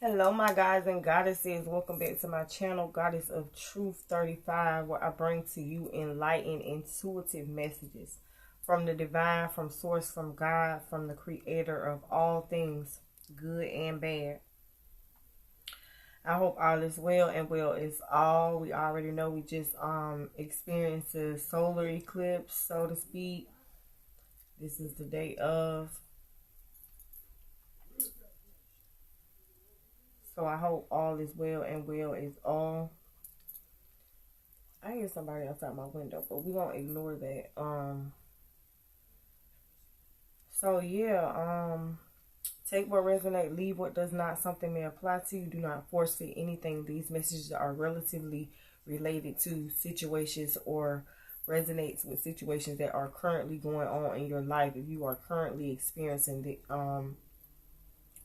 Hello my guys and goddesses, welcome back to my channel, Goddess of Truth 35, where I bring to you enlightened, intuitive messages from the divine, from source, from God, from the creator of all things, good and bad. I hope all is well, and well is all. We already know we just experienced a solar eclipse, so to speak. This is the day of. So I hope all is well, and well is all. I hear somebody outside my window, but we won't ignore that. So yeah, take what resonates, leave what does not. Something may apply to you. Do not force fit anything. These messages are relatively related to situations or resonates with situations that are currently going on in your life. If you are currently experiencing the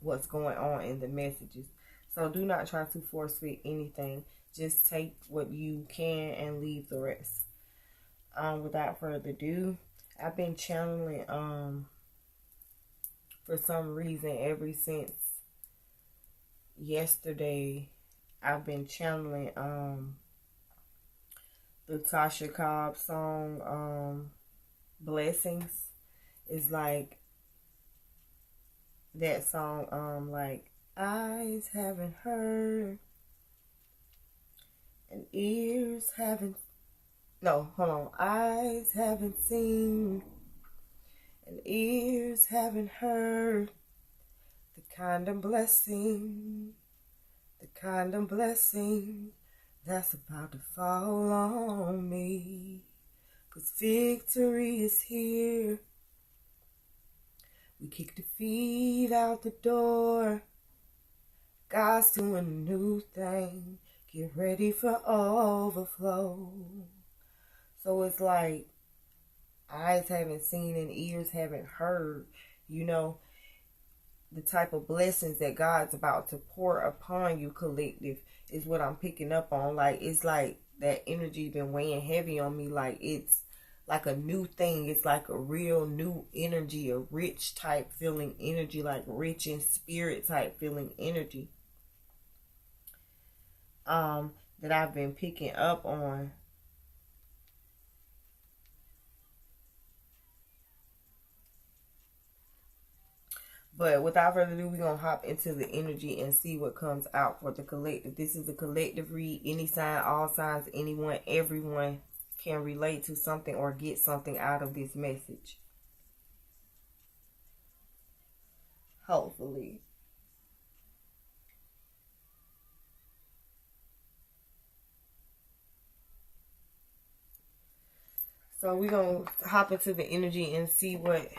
what's going on in the messages. So do not try to force fit anything. Just take what you can and leave the rest. Without further ado, I've been channeling for some reason ever since yesterday. I've been channeling the Tasha Cobb song Blessings. It's like that song like eyes haven't heard and ears haven't, no, hold on, eyes haven't seen and ears haven't heard the kind of blessing that's about to fall on me, 'cause victory is here. We kick defeat out the door. God's doing a new thing. Get ready for overflow. So it's like eyes haven't seen and ears haven't heard. You know, the type of blessings that God's about to pour upon you, collective, is what I'm picking up on. Like, it's like that energy been weighing heavy on me. Like, it's like a new thing. It's like a real new energy, a rich type feeling energy, like rich in spirit type feeling energy. That I've been picking up on. But without further ado, we're going to hop into the energy and see what comes out for the collective. This is a collective read. Any sign, all signs, anyone, everyone can relate to something or get something out of this message. Hopefully. So we're going to hop into the energy and see what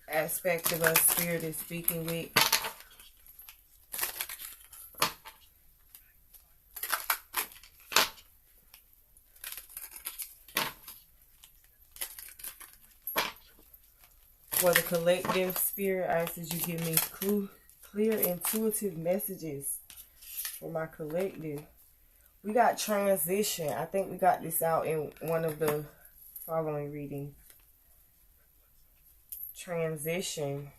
aspect of us Spirit is speaking with. For the collective, Spirit, I ask that you give me clear, intuitive messages for my collective. We got transition. I think we got this out in one of the following readings. Transition.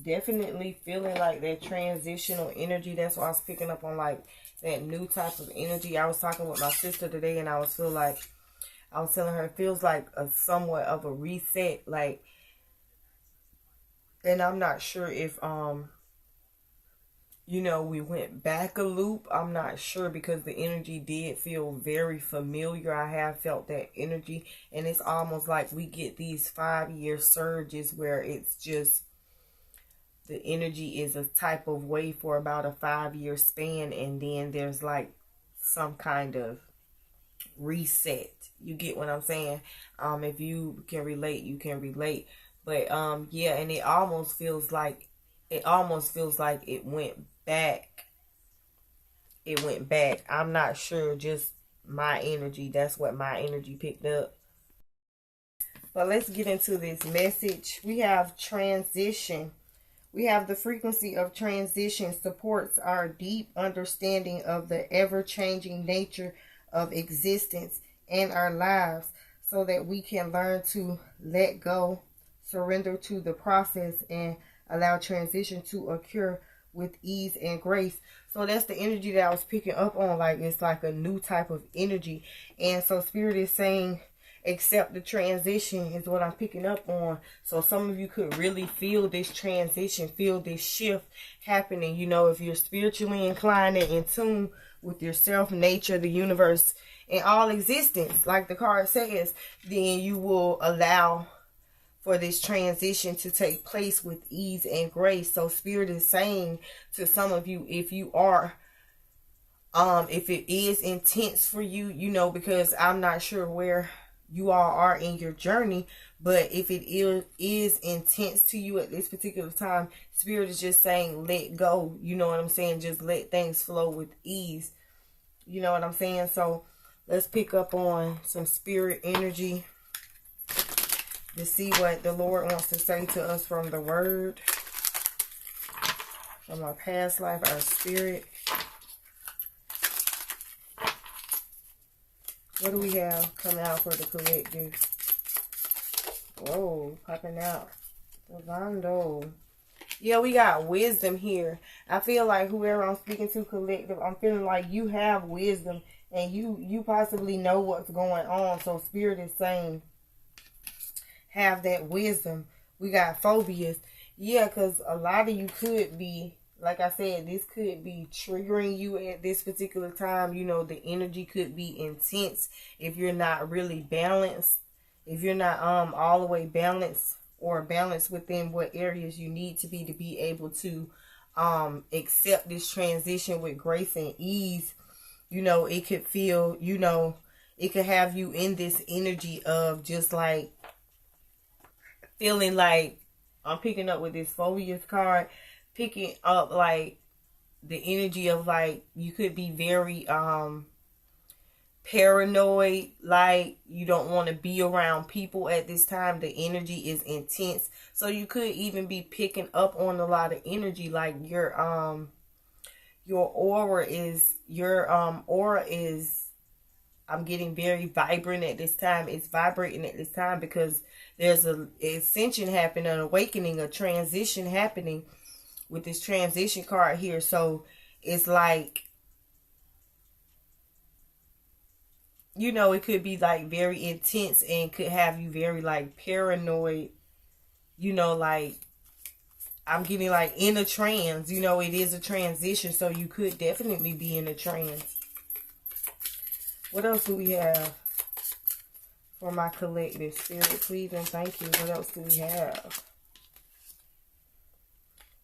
Definitely feeling like that transitional energy. That's why I was picking up on like that new type of energy. I was talking with my sister today and I was telling her it feels like a somewhat of a reset. Like, and I'm not sure if you know, we went back a loop. I'm not sure because the energy did feel very familiar. I have felt that energy. And it's almost like we get these 5-year surges where it's just the energy is a type of way for about a 5-year span. And then there's like some kind of reset. You get what I'm saying? If you can relate, you can relate. But yeah, and it almost feels like it went back. It went back. I'm not sure, just my energy. That's what my energy picked up. But let's get into this message. We have transition. We have the frequency of transition supports our deep understanding of the ever-changing nature of existence and our lives so that we can learn to let go, surrender to the process, and allow transition to occur with ease and grace. So that's the energy that I was picking up on. Like, it's like a new type of energy. And so Spirit is saying, accept the transition is what I'm picking up on. So some of you could really feel this transition, feel this shift happening. You know, if you're spiritually inclined and in tune with yourself, nature, the universe, and all existence, like the card says, then you will allow for this transition to take place with ease and grace. So Spirit is saying to some of you, if you are, if it is intense for you, you know, because I'm not sure where you all are in your journey, but if it is intense to you at this particular time, Spirit is just saying, let go. You know what I'm saying? Just let things flow with ease. You know what I'm saying? So let's pick up on some spirit energy to see what the Lord wants to say to us from the word, from our past life, our spirit. What do we have coming out for the collective? Whoa, popping out. Lavando. Yeah, we got wisdom here. I feel like whoever I'm speaking to collective, I'm feeling like you have wisdom and you possibly know what's going on. So Spirit is saying, have that wisdom. We got phobias. Yeah, because a lot of you could be, like I said, this could be triggering you at this particular time. You know, the energy could be intense if you're not really balanced. If you're not all the way balanced or balanced within what areas you need to be able to accept this transition with grace and ease. You know, it could feel, you know, it could have you in this energy of just like feeling like, I'm picking up with this phobias card, picking up like the energy of like you could be very paranoid, like you don't want to be around people at this time. The energy is intense, so you could even be picking up on a lot of energy, like your aura is I'm getting very vibrant at this time. It's vibrating at this time because there's an ascension happening, an awakening, a transition happening with this transition card here. So it's like, you know, it could be like very intense and could have you very like paranoid, you know, like I'm getting like in a trance. You know, it is a transition, so you could definitely be in a trance. What else do we have for my collective? Spirit, please and thank you. What else do we have?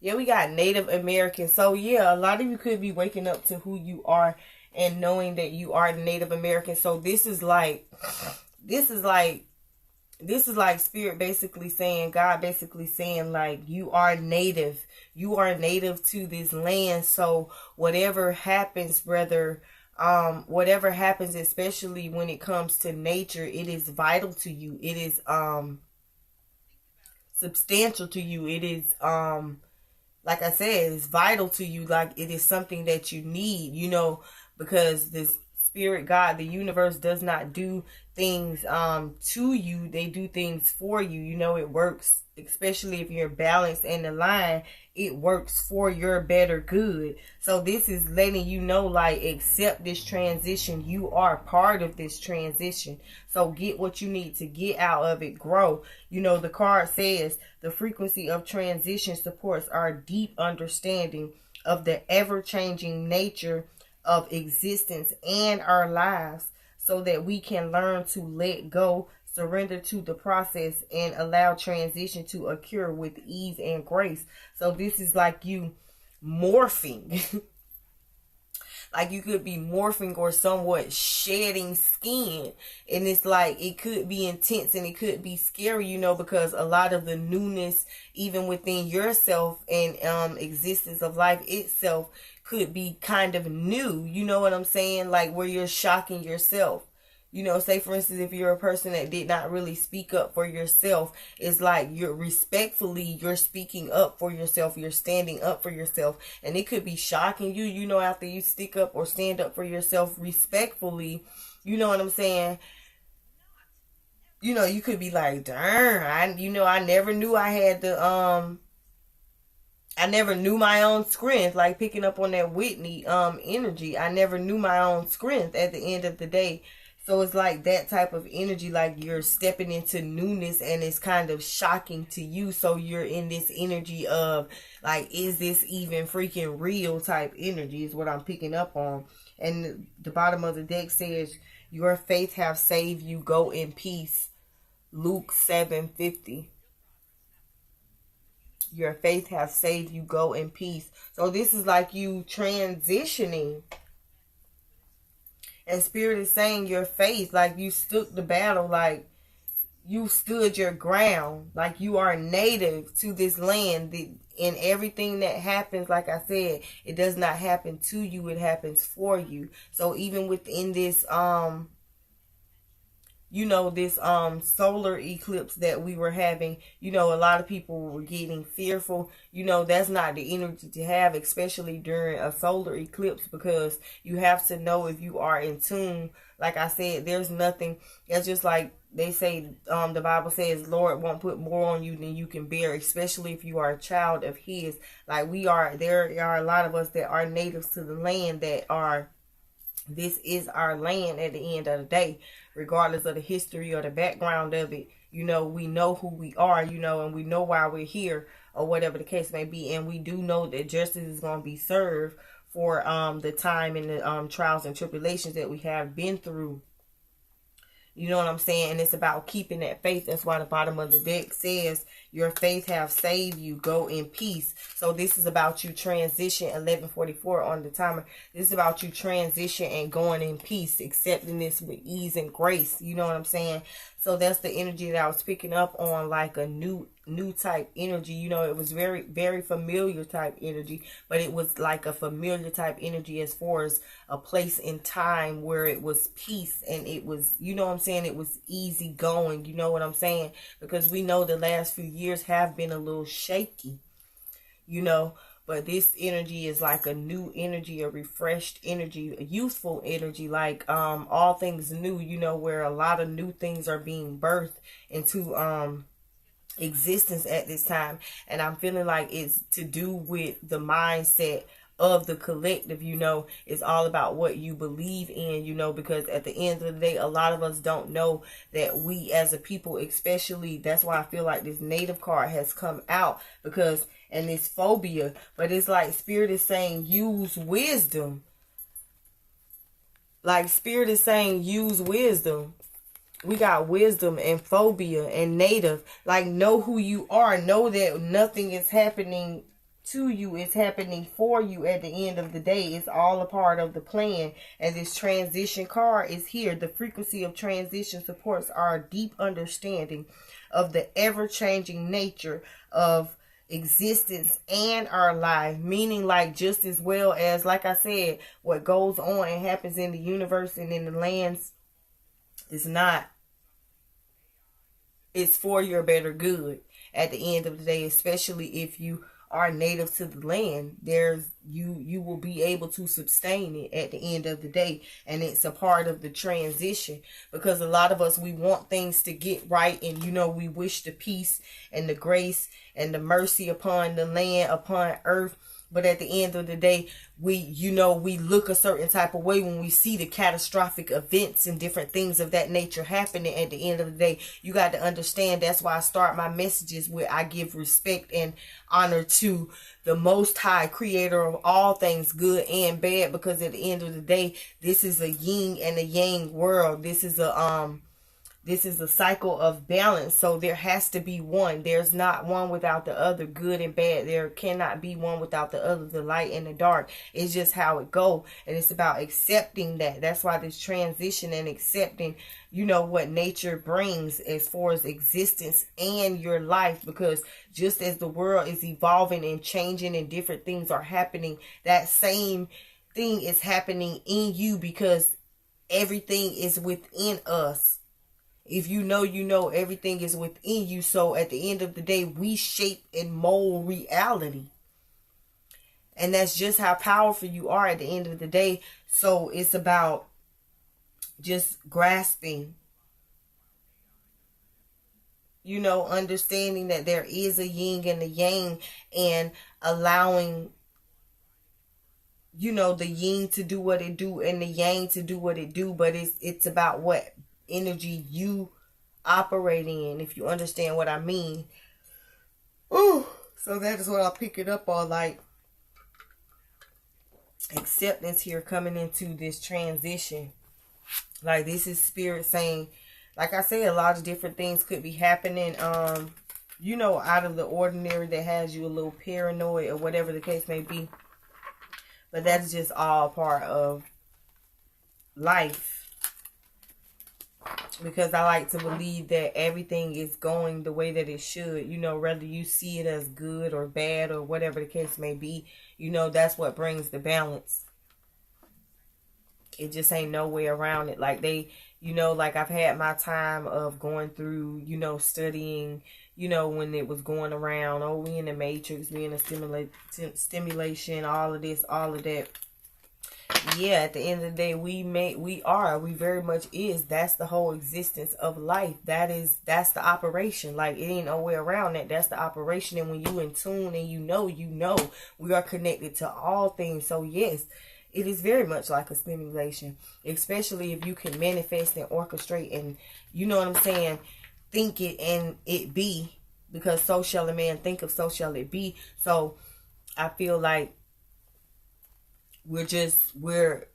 Yeah, we got Native American. So yeah, a lot of you could be waking up to who you are and knowing that you are Native American. So this is like Spirit basically saying, God basically saying, like, you are native. You are native to this land. So whatever happens, brother, whatever happens, especially when it comes to nature, it is vital to you. It is substantial to you. It is like I said, it's vital to you. Like, it is something that you need, you know, because this Spirit, God, the universe does not do things to you. They do things for you. You know, it works, especially if you're balanced and aligned, it works for your better good. So this is letting you know, like, accept this transition. You are part of this transition. So get what you need to get out of it. Grow. You know, the card says the frequency of transition supports our deep understanding of the ever-changing nature of existence and our lives, so that we can learn to let go, surrender to the process, and allow transition to occur with ease and grace. So this is like you morphing. Like you could be morphing or somewhat shedding skin. And it's like, it could be intense and it could be scary, you know, because a lot of the newness, even within yourself and existence of life itself, could be kind of new. You know what I'm saying? Like where you're shocking yourself. You know, say for instance, if you're a person that did not really speak up for yourself, it's like you're speaking up for yourself. You're standing up for yourself. And it could be shocking you, you know, after you stick up or stand up for yourself respectfully. You know what I'm saying? You know, you could be like, darn, I never knew I had the I never knew my own strength, like picking up on that Whitney energy. I never knew my own strength at the end of the day. So it's like that type of energy, like you're stepping into newness and it's kind of shocking to you. So you're in this energy of like, is this even freaking real type energy is what I'm picking up on. And the bottom of the deck says, your faith have saved you, go in peace. Luke 7:50. Your faith have saved you, go in peace. So this is like you transitioning. And Spirit is saying your faith, like you stood the battle, like you stood your ground, like you are native to this land. And everything that happens, like I said, it does not happen to you, it happens for you. So even within this this solar eclipse that we were having, a lot of people were getting fearful. That's not the energy to have, especially during a solar eclipse, because you have to know if you are in tune. Like I said, there's nothing. It's just like they say, the Bible says, Lord won't put more on you than you can bear, especially if you are a child of His. Like there are a lot of us that are natives to the land this is our land at the end of the day, regardless of the history or the background of it. We know who we are, and we know why we're here, or whatever the case may be. And we do know that justice is going to be served for the time and the trials and tribulations that we have been through. You know what I'm saying? And it's about keeping that faith. That's why the bottom of the deck says, your faith have saved you, go in peace. So this is about you transition, 11:44 on the timer. This is about you transition and going in peace, accepting this with ease and grace. You know what I'm saying? So that's the energy that I was picking up on, like a new type energy. It was very, very familiar type energy, but it was like a familiar type energy as far as a place in time where it was peace and it was, it was easy going. You know what I'm saying? Because we know the last few years have been a little shaky, but this energy is like a new energy, a refreshed energy, a youthful energy, like all things new, where a lot of new things are being birthed into existence at this time. And I'm feeling like it's to do with the mindset of the collective. It's all about what you believe in, because at the end of the day, a lot of us don't know that we as a people, especially, that's why I feel like this native card has come out, because, and this phobia, but it's like Spirit is saying use wisdom. Like Spirit is saying use wisdom. We got wisdom and phobia and native. Like, know who you are. Know that nothing is happening to you. It's happening for you at the end of the day. It's all a part of the plan. And this transition card is here. The frequency of transition supports our deep understanding of the ever-changing nature of existence and our life. Meaning, like, just as well as, like I said, what goes on and happens in the universe and in the lands is not, it's for your better good at the end of the day, especially if you are native to the land. You will be able to sustain it at the end of the day, and it's a part of the transition, because a lot of us, we want things to get right, and we wish the peace and the grace and the mercy upon the land, upon earth. But at the end of the day, we look a certain type of way when we see the catastrophic events and different things of that nature happening. At the end of the day, you got to understand, that's why I start my messages where I give respect and honor to the Most High, creator of all things good and bad, because at the end of the day, this is a yin and a yang world. This is a cycle of balance. So there has to be one. There's not one without the other, good and bad. There cannot be one without the other, the light and the dark. It's just how it go. And it's about accepting that. That's why this transition and accepting, what nature brings as far as existence and your life. Because just as the world is evolving and changing and different things are happening, that same thing is happening in you, because everything is within us. If everything is within you. So at the end of the day, we shape and mold reality. And that's just how powerful you are at the end of the day. So it's about just grasping You know, understanding that there is a yin and a yang, and allowing, you know, the yin to do what it do and the yang to do what it do. But it's about what energy you operating in, if you understand what I mean. Ooh, so that is what I'll pick it up on, like acceptance here, coming into this transition. Like, this is spirit saying, like I said, a lot of different things could be happening, you know, out of the ordinary, that has you a little paranoid or whatever the case may be. But that's just all part of life. Because I like to believe that everything is going the way that it should. You know, whether you see it as good or bad or whatever the case may be, you know, that's what brings the balance. It just ain't no way around it. Like, they, you know, like I've had my time of going through, you know, studying, you know, when it was going around, oh, we in the matrix, we in a stimulation, all of this, all of that. Yeah, at the end of the day, we very much is. That's the whole existence of life. That's the operation. Like, it ain't no way around that. That's the operation. And when you in tune and you know, we are connected to all things. So yes, it is very much like a stimulation, especially if you can manifest and orchestrate and, you know what I'm saying, think it and it be, because so shall a man think of, so shall it be. So I feel like we're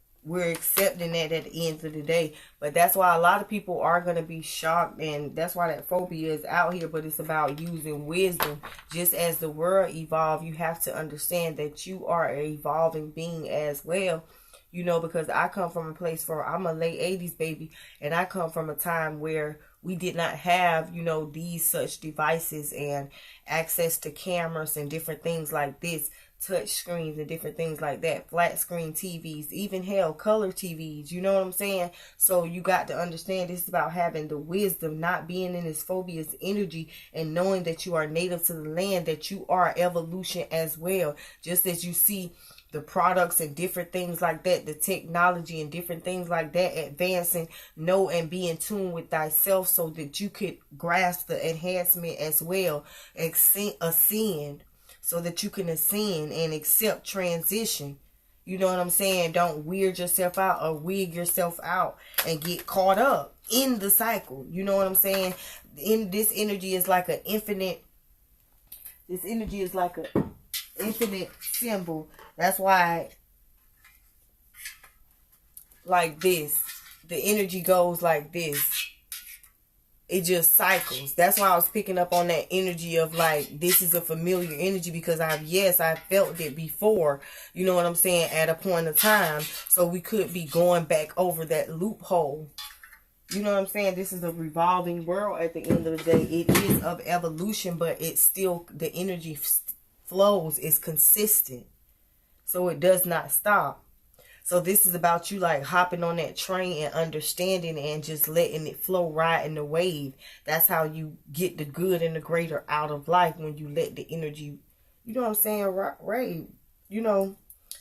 accepting that at the end of the day. But that's why a lot of people are going to be shocked, and that's why that phobia is out here. But it's about using wisdom. Just as the world evolves, you have to understand that you are an evolving being as well. You know, because I come from a place where I'm a late 80s baby, and I come from a time where we did not have, you know, these such devices and access to cameras and different things like this, touch screens and different things like that, flat screen TVs, even hell, color TVs, you know what I'm saying? So you got to understand, this is about having the wisdom, not being in this phobia's energy, and knowing that you are native to the land, that you are evolution as well. Just as you see the products and different things like that, the technology and different things like that advancing, know and be in tune with thyself so that you could grasp the enhancement as well, ascend, so that you can ascend and accept transition. You know what I'm saying? Don't weird yourself out or wig yourself out and get caught up in the cycle. You know what I'm saying? In this energy is like an infinite. This energy is like an infinite symbol. That's why, like this, the energy goes like this. It just cycles. That's why I was picking up on that energy of like, this is a familiar energy, because I felt it before, you know what I'm saying, at a point of time. So we could be going back over that loophole. You know what I'm saying? This is a revolving world at the end of the day. It is of evolution, but it's still, the energy flows, is consistent. So it does not stop. So this is about you like hopping on that train and understanding and just letting it flow, riding the wave. That's how you get the good and the greater out of life, when you let the energy, you know what I'm saying, right, you know,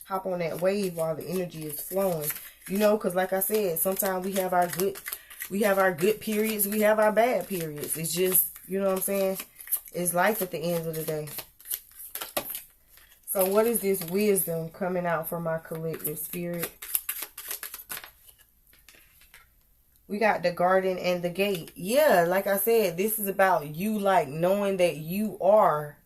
hop on that wave while the energy is flowing. You know, because like I said, sometimes we have our good periods, we have our bad periods. It's just, you know what I'm saying, it's life at the end of the day. So what is this wisdom coming out from my collective spirit? We got the garden and the gate. Yeah, like I said, this is about you like knowing that you are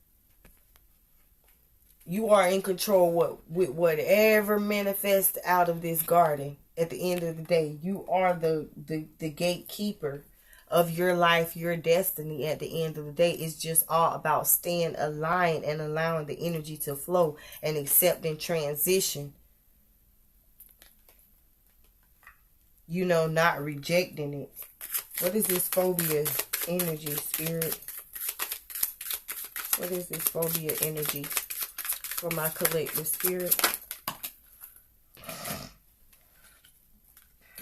in control with whatever manifests out of this garden. At the end of the day, you are the gatekeeper of your life, your destiny. At the end of the day, it's just all about staying aligned and allowing the energy to flow and accepting transition. You know, not rejecting it. What is this phobia energy, spirit? What is this phobia energy for my collective spirit?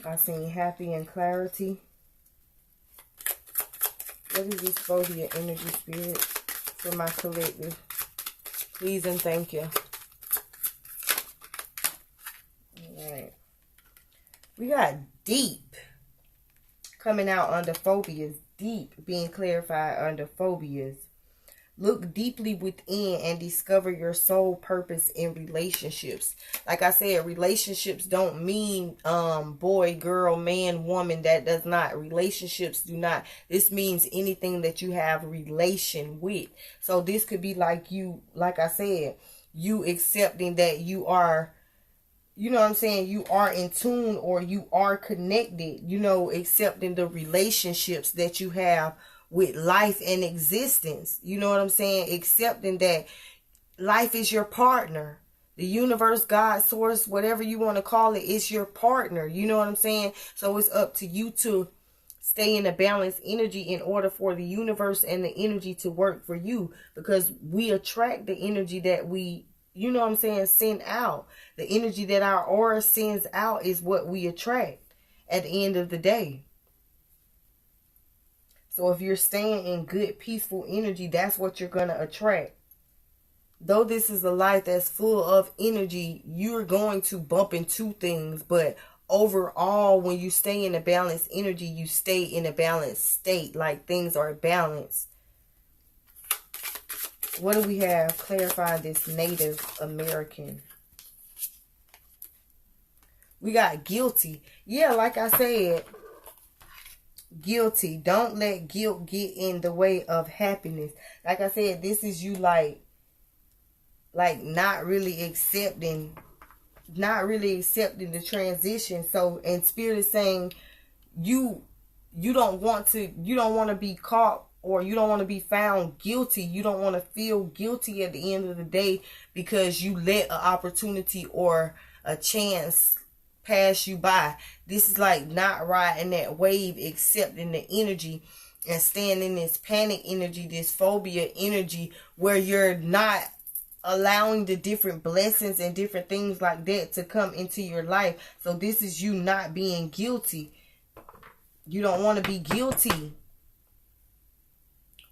I seen happy and clarity. What is this phobia energy, spirit, for my collective? Please and thank you. Alright. We got deep coming out under phobias. deep, being clarified under phobias. Look deeply within and discover your soul purpose in relationships. Like I said, relationships don't mean boy, girl, man, woman. That does not. Relationships do not. This means anything that you have a relation with. So this could be like you, like I said, you accepting that you are, you know what I'm saying, you are in tune or you are connected, you know, accepting the relationships that you have with life and existence. You know what I'm saying? Accepting that life is your partner. The universe, God, source, whatever you want to call it, is your partner. You know what I'm saying? So it's up to you to stay in a balanced energy in order for the universe and the energy to work for you. Because we attract the energy that we, you know what I'm saying, send out. The energy that our aura sends out is what we attract at the end of the day. So if you're staying in good, peaceful energy, that's what you're going to attract. Though this is a life that's full of energy, you're going to bump into things. But overall, when you stay in a balanced energy, you stay in a balanced state. Like things are balanced. What do we have? Clarify this Native American. We got guilty. Yeah, like I said, guilty. Don't let guilt get in the way of happiness. Like I said, this is you like not really accepting the transition. So, and Spirit is saying you don't want to be caught, or you don't want to be found guilty. You don't want to feel guilty at the end of the day because you let an opportunity or a chance pass you by. This is like not riding that wave, accepting the energy and staying in this panic energy, this phobia energy, where you're not allowing the different blessings and different things like that to come into your life. So this is you not being guilty. You don't want to be guilty.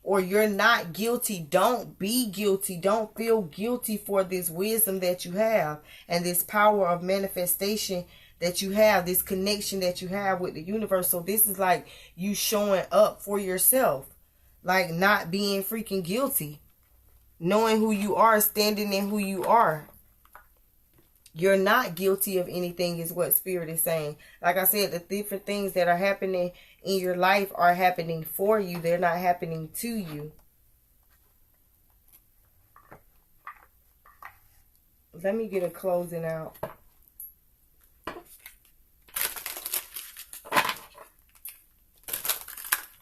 Or you're not guilty. Don't be guilty. Don't feel guilty for this wisdom that you have and this power of manifestation that you have, this connection that you have with the universe. So this is like you showing up for yourself, like not being freaking guilty, knowing who you are, standing in who you are. You're not guilty of anything is what Spirit is saying. Like I said, the different things that are happening in your life are happening for you. They're not happening to you. Let me get a closing out.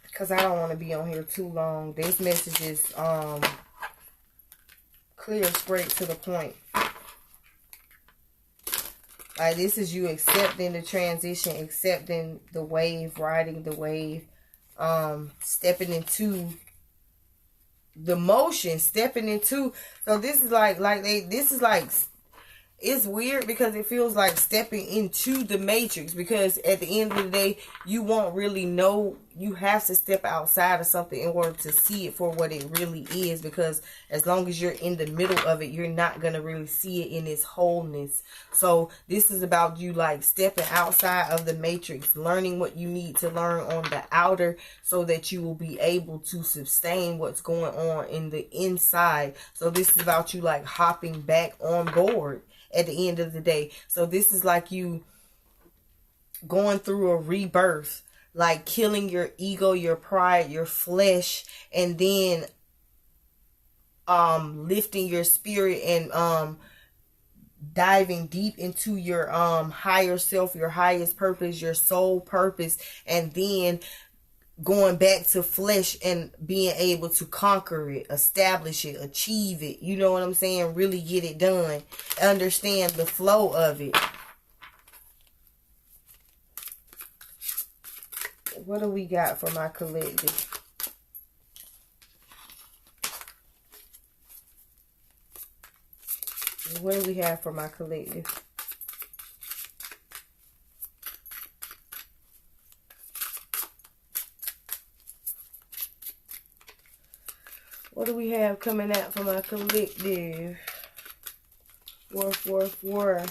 Because I don't want to be on here too long. This message is clear, straight to the point. Like this is you accepting the transition, accepting the wave, riding the wave, stepping into the motion, stepping into. So this is it's weird because it feels like stepping into the matrix, because at the end of the day, you won't really know. You have to step outside of something in order to see it for what it really is, because as long as you're in the middle of it, you're not going to really see it in its wholeness. So this is about you like stepping outside of the matrix, learning what you need to learn on the outer so that you will be able to sustain what's going on in the inside. So this is about you like hopping back on board at the end of the day. So this is like you going through a rebirth, like killing your ego, your pride, your flesh, and then lifting your spirit and diving deep into your higher self, your highest purpose, your soul purpose, and then going back to flesh and being able to conquer it, establish it, achieve it. You know what I'm saying? Really get it done. Understand the flow of it. What do we got for my collective? What do we have for my collective? What do we have coming out for my collective? 444.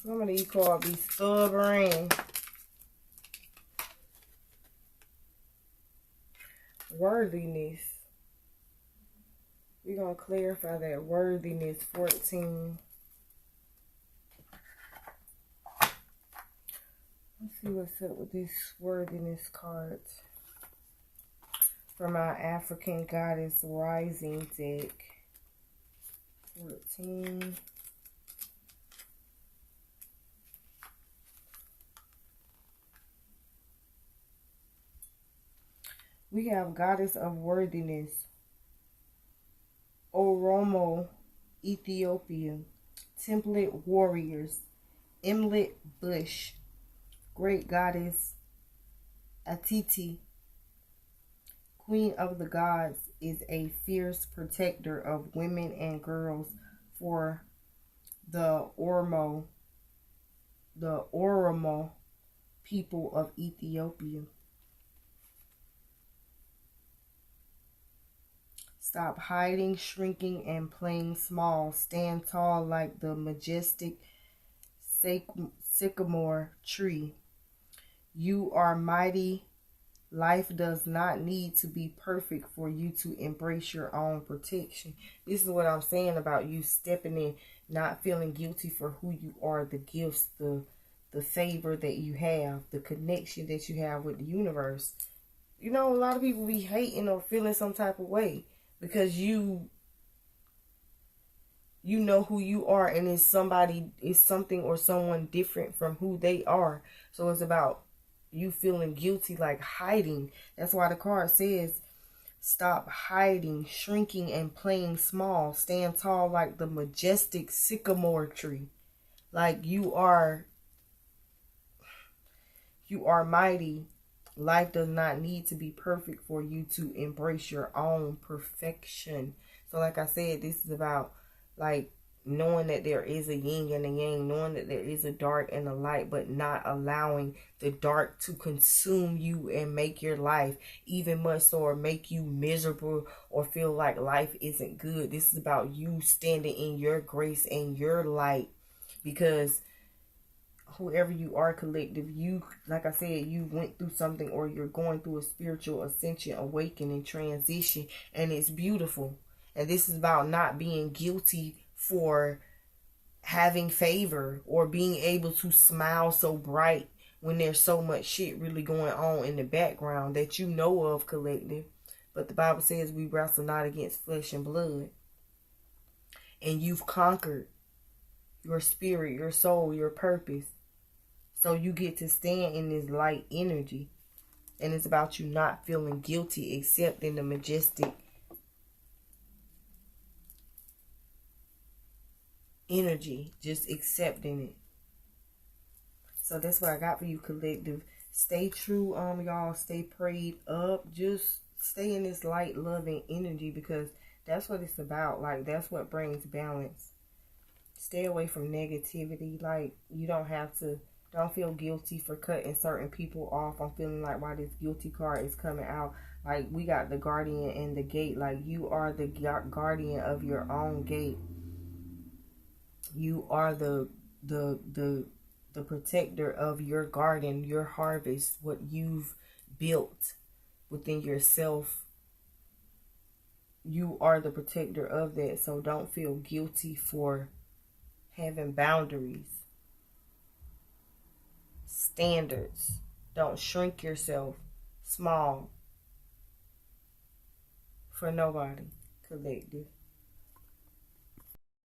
Some of these cards be stubborn. Worthiness. We're going to clarify that worthiness, 14. Let's see what's up with this worthiness card from our African Goddess Rising deck. 14. We have Goddess of Worthiness, Oromo, Ethiopia, Template Warriors, Emlet Bush, Great Goddess Atiti, Queen of the Gods, is a fierce protector of women and girls for the Oromo people of Ethiopia. Stop hiding, shrinking, and playing small. Stand tall like the majestic sycamore tree. You are mighty. Life does not need to be perfect for you to embrace your own protection. This is what I'm saying about you stepping in, not feeling guilty for who you are, the gifts, the favor that you have, the connection that you have with the universe. You know, a lot of people be hating or feeling some type of way because you know who you are, and it's something or someone different from who they are. So it's about you feeling guilty, like hiding. That's why the card says, stop hiding, shrinking, and playing small. Stand tall like the majestic sycamore tree. Like you are mighty. Life does not need to be perfect for you to embrace your own perfection. So like I said, this is about like knowing that there is a yin and a yang, knowing that there is a dark and a light, but not allowing the dark to consume you and make your life even much so, or make you miserable or feel like life isn't good. This is about you standing in your grace and your light, because whoever you are, collective, you, like I said, you went through something, or you're going through a spiritual ascension, awakening, transition, and it's beautiful. And this is about not being guilty for having favor or being able to smile so bright when there's so much shit really going on in the background that you know of, collective. But the Bible says we wrestle not against flesh and blood. And you've conquered your spirit, your soul, your purpose. So you get to stand in this light energy. And it's about you not feeling guilty, accepting the majestic energy, just accepting it. So that's what I got for you, collective. Stay true, y'all. Stay prayed up. Just stay in this light, loving energy, because that's what it's about. Like, that's what brings balance. Stay away from negativity. Like, you don't have to. Don't feel guilty for cutting certain people off. I'm feeling like why this guilty card is coming out. Like, we got the guardian and the gate. Like, you are the guardian of your own gate. You are the protector of your garden, your harvest, what you've built within yourself. You are the protector of that. So don't feel guilty for having boundaries, standards. Don't shrink yourself small for nobody, collective.